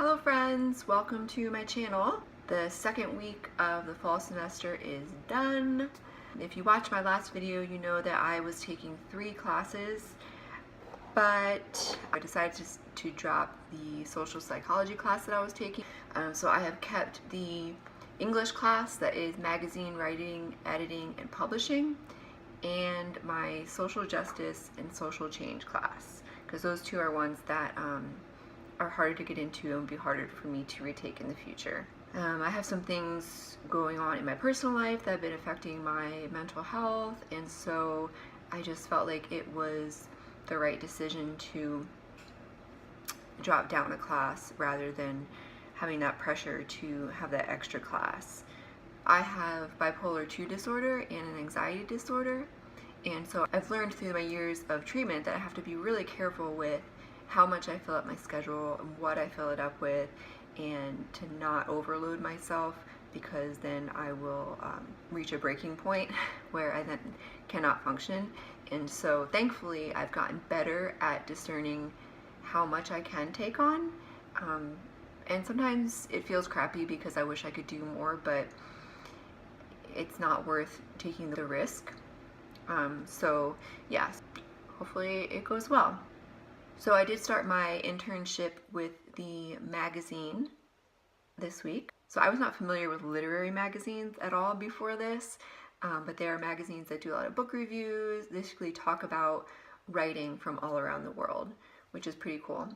Hello friends, welcome to my channel. The second week of the fall semester is done. If you watched my last video, you know that I was taking 3 classes, but I decided to drop the social psychology class that I was taking. So I have kept the English class, that is magazine writing, editing, and publishing, and my social justice and social change class, because those two are ones that are harder to get into and be harder for me to retake in the future. I have some things going on in my personal life that have been affecting my mental health, and so I just felt like it was the right decision to drop down a class rather than having that pressure to have that extra class. I have bipolar 2 disorder and an anxiety disorder, and so I've learned through my years of treatment that I have to be really careful with how much I fill up my schedule and what I fill it up with, and to not overload myself, because then I will reach a breaking point where I then cannot function. And so thankfully I've gotten better at discerning how much I can take on, and sometimes it feels crappy because I wish I could do more, but it's not worth taking the risk. So yeah, hopefully it goes well. So I did start my internship with the magazine this week. So I was not familiar with literary magazines at all before this, but they are magazines that do a lot of book reviews, basically talk about writing from all around the world, which is pretty cool.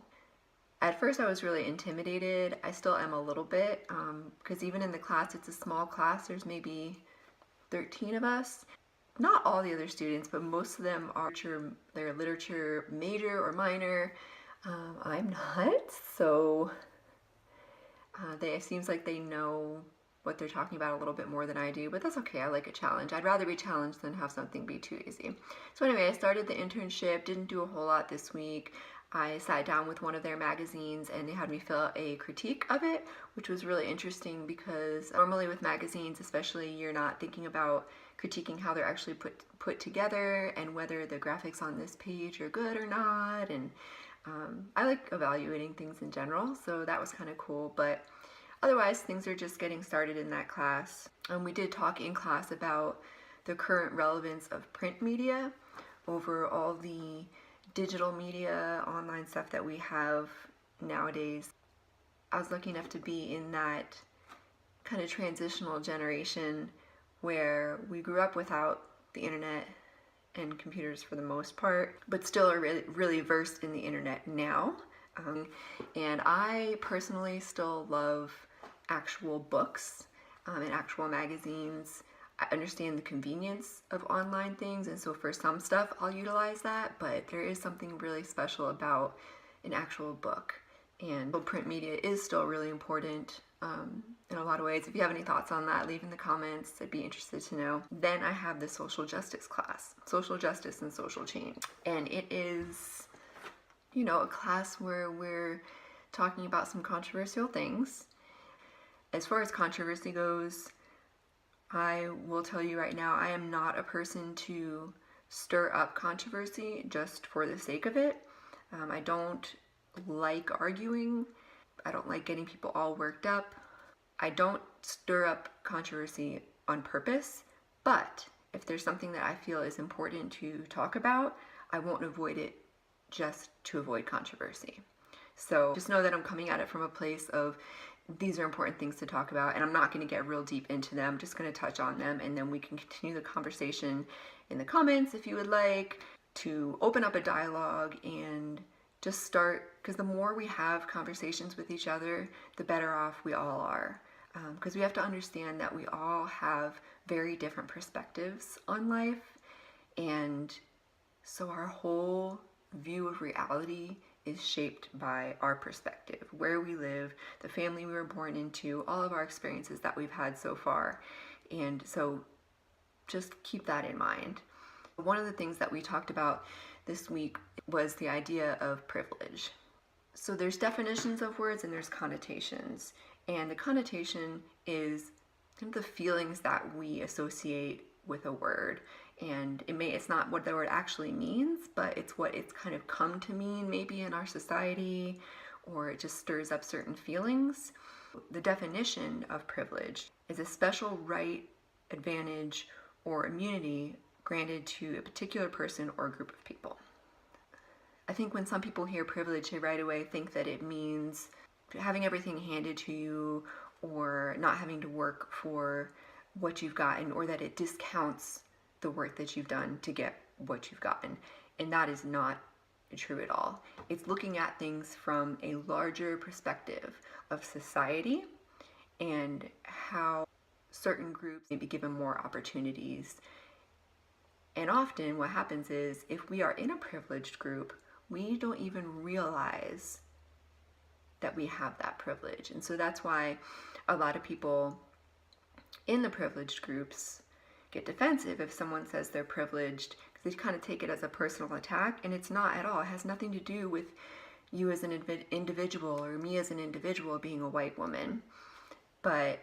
At first I was really intimidated. I still am a little bit, because even in the class, it's a small class, there's maybe 13 of us. Not all the other students, but most of them are they're literature major or minor. I'm not, so it seems like they know what they're talking about a little bit more than I do, but that's okay. I like a challenge. I'd rather be challenged than have something be too easy. So anyway, I started the internship, didn't do a whole lot this week. I sat down with one of their magazines and they had me fill out a critique of it, which was really interesting because normally with magazines especially, you're not thinking about critiquing how they're actually put together and whether the graphics on this page are good or not, and I like evaluating things in general, so that was kind of cool. But otherwise, things are just getting started in that class. We did talk in class about the current relevance of print media over all the digital media, online stuff that we have nowadays. I was lucky enough to be in that kind of transitional generation where we grew up without the internet and computers for the most part, but still are really versed in the internet now. And I personally still love actual books and actual magazines. I understand the convenience of online things, and so for some stuff I'll utilize that, but there is something really special about an actual book. And print media is still really important in a lot of ways. If you have any thoughts on that, leave in the comments. I'd be interested to know. Then I have the social justice class, social justice and social change. And it is, you know, a class where we're talking about some controversial things. As far as controversy goes, I will tell you right now, I am not a person to stir up controversy just for the sake of it. I don't like arguing. I don't like getting people all worked up. I don't stir up controversy on purpose, but if there's something that I feel is important to talk about, I won't avoid it just to avoid controversy. So just know that I'm coming at it from a place of these are important things to talk about, and I'm not going to get real deep into them. I'm just going to touch on them, and then we can continue the conversation in the comments if you would like to open up a dialogue and just start, because the more we have conversations with each other, the better off we all are. Because we have to understand that we all have very different perspectives on life, and so our whole view of reality is shaped by our perspective, where we live, the family we were born into, all of our experiences that we've had so far. And so just keep that in mind. One of the things that we talked about this week was the idea of privilege. So there's definitions of words and there's connotations. And the connotation is kind of the feelings that we associate with a word. And it's not what the word actually means, but it's what it's kind of come to mean maybe in our society, or it just stirs up certain feelings. The definition of privilege is a special right, advantage, or immunity granted to a particular person or group of people. I think when some people hear privilege, they right away think that it means having everything handed to you or not having to work for what you've gotten, or that it discounts the work that you've done to get what you've gotten. And that is not true at all. It's looking at things from a larger perspective of society and how certain groups may be given more opportunities. And often what happens is, if we are in a privileged group, we don't even realize that we have that privilege. And so that's why a lot of people in the privileged groups get defensive if someone says they're privileged, because they kind of take it as a personal attack, and it's not at all. It has nothing to do with you as an individual or me as an individual being a white woman, but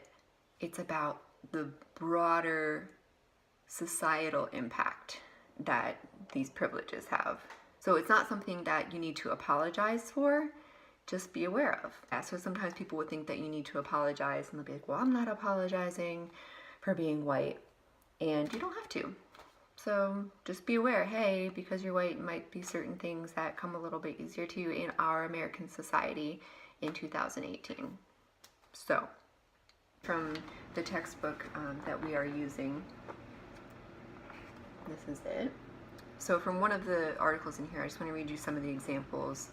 it's about the broader societal impact that these privileges have. So it's not something that you need to apologize for, just be aware of. Yeah, so sometimes people would think that you need to apologize, and they'll be like, well, I'm not apologizing for being white. And you don't have to. So just be aware, hey, because you're white, might be certain things that come a little bit easier to you in our American society in 2018. So, from the textbook that we are using, this is it. So from one of the articles in here, I just want to read you some of the examples,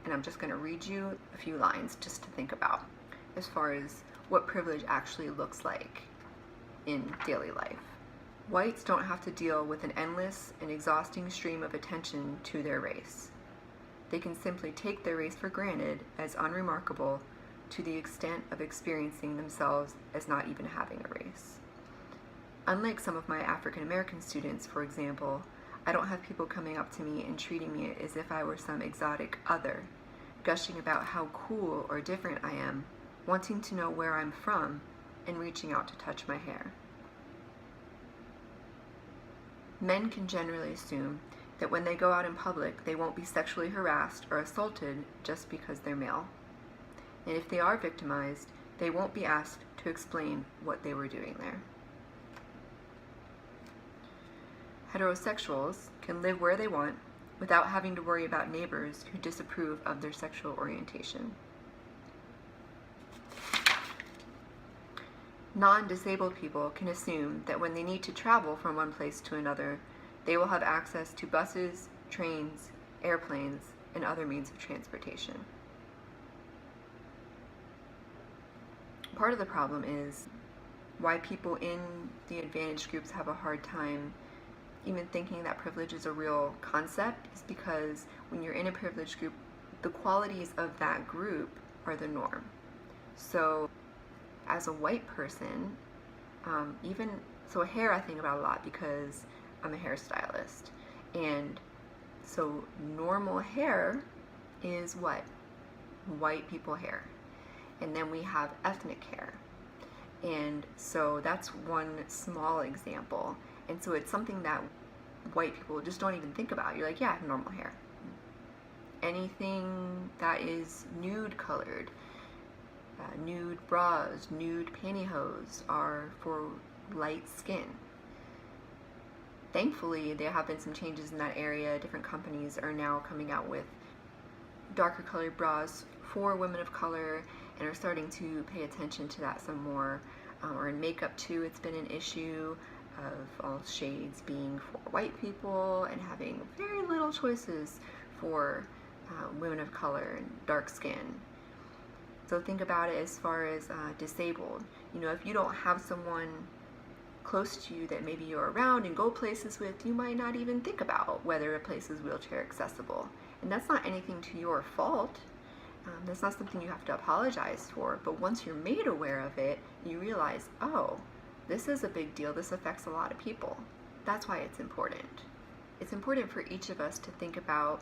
and I'm just going to read you a few lines just to think about as far as what privilege actually looks like in daily life. Whites don't have to deal with an endless and exhausting stream of attention to their race. They can simply take their race for granted as unremarkable to the extent of experiencing themselves as not even having a race. Unlike some of my African American students, for example, I don't have people coming up to me and treating me as if I were some exotic other, gushing about how cool or different I am, wanting to know where I'm from, and reaching out to touch my hair. Men can generally assume that when they go out in public, they won't be sexually harassed or assaulted just because they're male. And if they are victimized, they won't be asked to explain what they were doing there. Heterosexuals can live where they want without having to worry about neighbors who disapprove of their sexual orientation. Non-disabled people can assume that when they need to travel from one place to another, they will have access to buses, trains, airplanes, and other means of transportation. Part of the problem is why people in the advantaged groups have a hard time even thinking that privilege is a real concept is because when you're in a privileged group, the qualities of that group are the norm. So as a white person, so hair I think about a lot because I'm a hairstylist. And so normal hair is what? White people hair. And then we have ethnic hair. And so that's one small example. And so it's something that white people just don't even think about. You're like, yeah, I have normal hair. Anything that is nude colored, nude bras, nude pantyhose are for light skin. Thankfully, there have been some changes in that area. Different companies are now coming out with darker colored bras for women of color and are starting to pay attention to that some more. Or in makeup too, it's been an issue of all shades being for white people and having very little choices for women of color and dark skin. So think about it as far as disabled. You know, if you don't have someone close to you that maybe you're around and go places with, you might not even think about whether a place is wheelchair accessible. And that's not anything to your fault. That's not something you have to apologize for. But once you're made aware of it, you realize, oh, this is a big deal. This affects a lot of people. That's why it's important. It's important for each of us to think about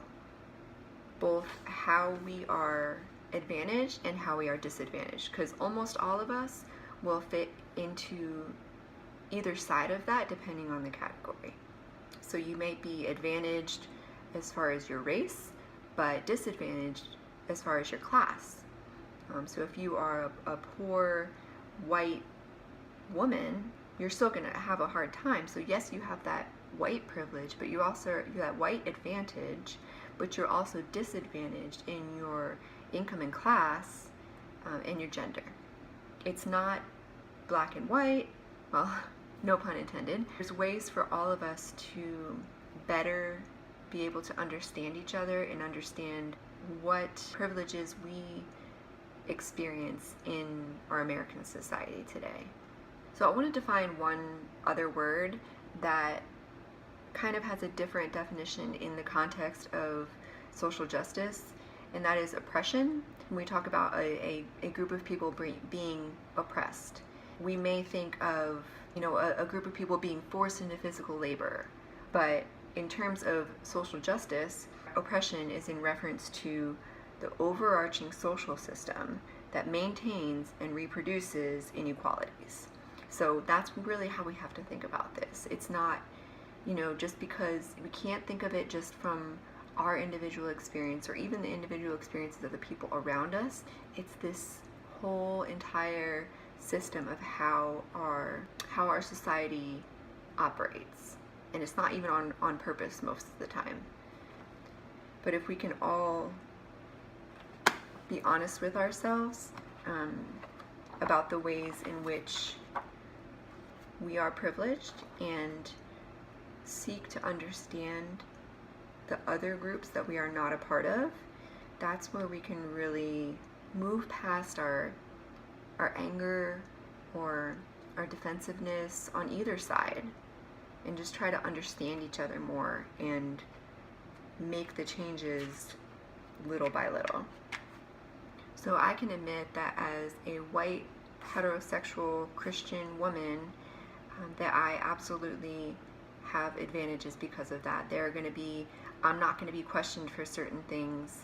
both how we are advantaged and how we are disadvantaged, because almost all of us will fit into either side of that depending on the category. So you may be advantaged as far as your race, but disadvantaged as far as your class. So if you are a poor white woman, you're still going to have a hard time. So yes, you have that white privilege, but you also have that white advantage, but you're also disadvantaged in your income and class and your gender. It's not black and white, well, no pun intended. There's ways for all of us to better be able to understand each other and understand what privileges we experience in our American society today. So I want to define one other word that kind of has a different definition in the context of social justice, and that is oppression. When we talk about a group of people being oppressed, we may think of, a group of people being forced into physical labor, but in terms of social justice, oppression is in reference to the overarching social system that maintains and reproduces inequalities. So that's really how we have to think about this. It's not, just because we can't think of it just from our individual experience or even the individual experiences of the people around us. It's this whole entire system of how our society operates. And it's not even on purpose most of the time. But if we can all be honest with ourselves about the ways in which we are privileged and seek to understand the other groups that we are not a part of, that's where we can really move past our anger or our defensiveness on either side and just try to understand each other more and make the changes little by little. So I can admit that as a white heterosexual Christian woman, that I absolutely have advantages because of that. I'm not going to be questioned for certain things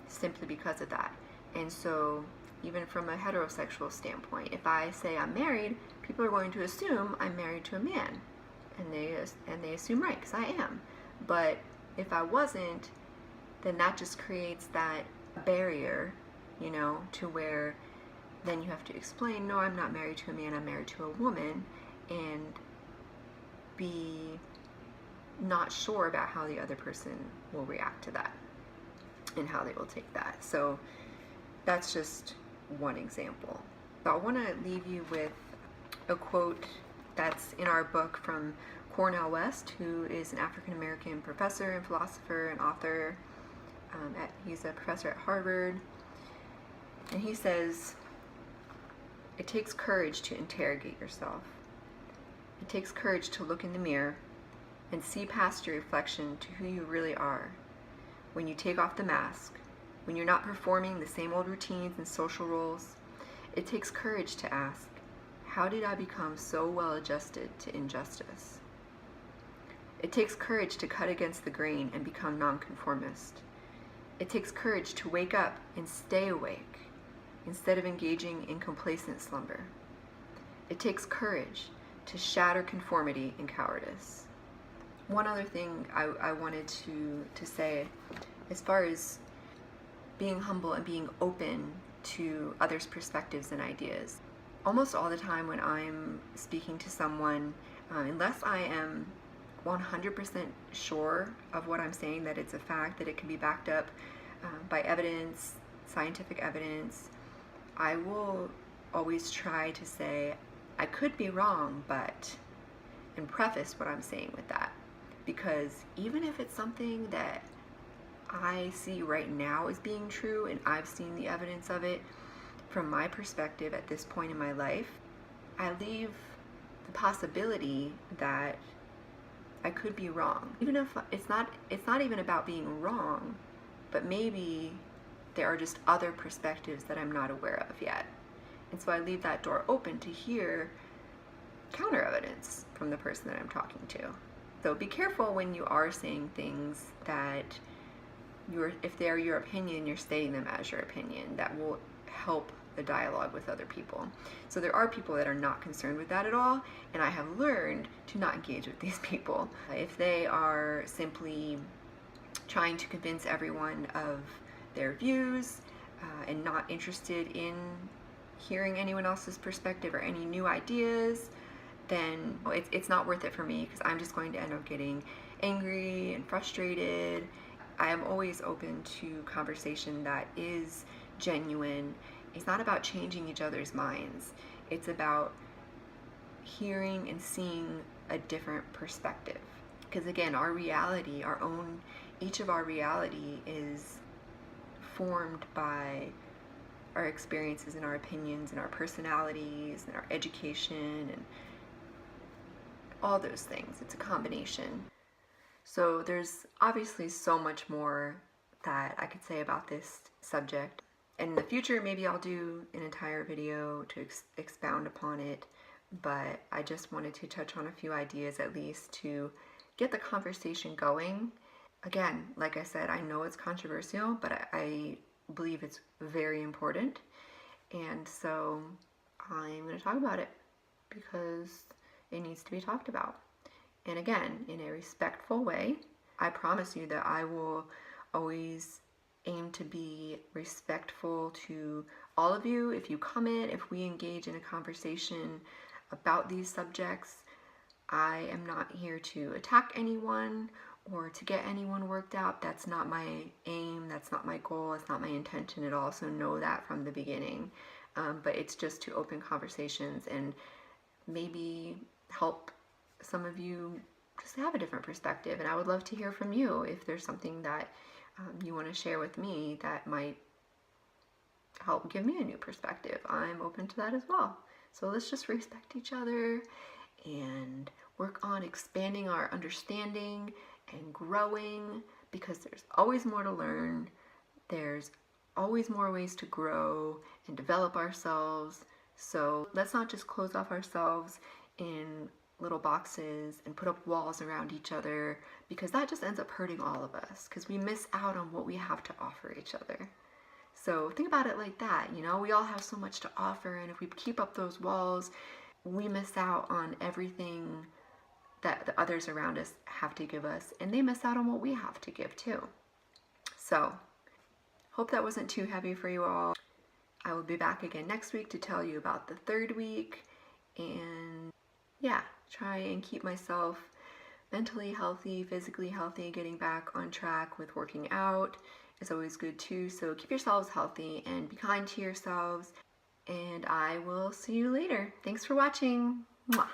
simply because of that. And so even from a heterosexual standpoint, if I say I'm married, people are going to assume I'm married to a man, and they assume right, because I am. But if I wasn't, then that just creates that barrier, to where then you have to explain, no, I'm not married to a man, I'm married to a woman, and be not sure about how the other person will react to that and how they will take that. So that's just one example. So I want to leave you with a quote that's in our book from Cornel West, who is an African-American professor and philosopher and author. He's a professor at Harvard. And he says, "It takes courage to interrogate yourself. It takes courage to look in the mirror and see past your reflection to who you really are. When you take off the mask, when you're not performing the same old routines and social roles, it takes courage to ask, how did I become so well adjusted to injustice? It takes courage to cut against the grain and become nonconformist. It takes courage to wake up and stay awake instead of engaging in complacent slumber. It takes courage to shatter conformity and cowardice." One other thing I wanted to say, as far as being humble and being open to others' perspectives and ideas. Almost all the time when I'm speaking to someone, unless I am 100% sure of what I'm saying, that it's a fact, that it can be backed up by evidence, scientific evidence, I will always try to say, I could be wrong, but, and preface what I'm saying with that. Because even if it's something that I see right now as being true and I've seen the evidence of it, from my perspective at this point in my life, I leave the possibility that I could be wrong. Even if it's not even about being wrong, but maybe there are just other perspectives that I'm not aware of yet. And so I leave that door open to hear counter evidence from the person that I'm talking to. So be careful when you are saying things that if they're your opinion, you're stating them as your opinion. That will help the dialogue with other people. So there are people that are not concerned with that at all, and I have learned to not engage with these people. If they are simply trying to convince everyone of their views and not interested in hearing anyone else's perspective or any new ideas, then it's not worth it for me, because I'm just going to end up getting angry and frustrated. I am always open to conversation that is genuine. It's not about changing each other's minds. It's about hearing and seeing a different perspective. Because again, our reality, each of our reality is formed by our experiences and our opinions and our personalities and our education and all those things. It's a combination. So there's obviously so much more that I could say about this subject. And in the future, maybe I'll do an entire video to expound upon it. But I just wanted to touch on a few ideas at least to get the conversation going. Again, like I said, I know it's controversial, but I believe it's very important. And so I'm going to talk about it because it needs to be talked about. And again, in a respectful way. I promise you that I will always aim to be respectful to all of you. If you comment, if we engage in a conversation about these subjects, I am not here to attack anyone or to get anyone worked out. That's not my aim, that's not my goal, it's not my intention at all, so know that from the beginning. But it's just to open conversations and maybe help some of you just have a different perspective. And I would love to hear from you if there's something that you want to share with me that might help give me a new perspective. I'm open to that as well. So let's just respect each other and work on expanding our understanding and growing, because there's always more to learn. There's always more ways to grow and develop ourselves. So let's not just close off ourselves in little boxes and put up walls around each other, because that just ends up hurting all of us, because we miss out on what we have to offer each other. So think about it like that, you know, we all have so much to offer, and if we keep up those walls, we miss out on everything that the others around us have to give us, and they miss out on what we have to give too. So, hope that wasn't too heavy for you all. I will be back again next week to tell you about the third week, and yeah, try and keep myself mentally healthy, physically healthy. Getting back on track with working out is always good too. So keep yourselves healthy and be kind to yourselves. And I will see you later. Thanks for watching. Mwah.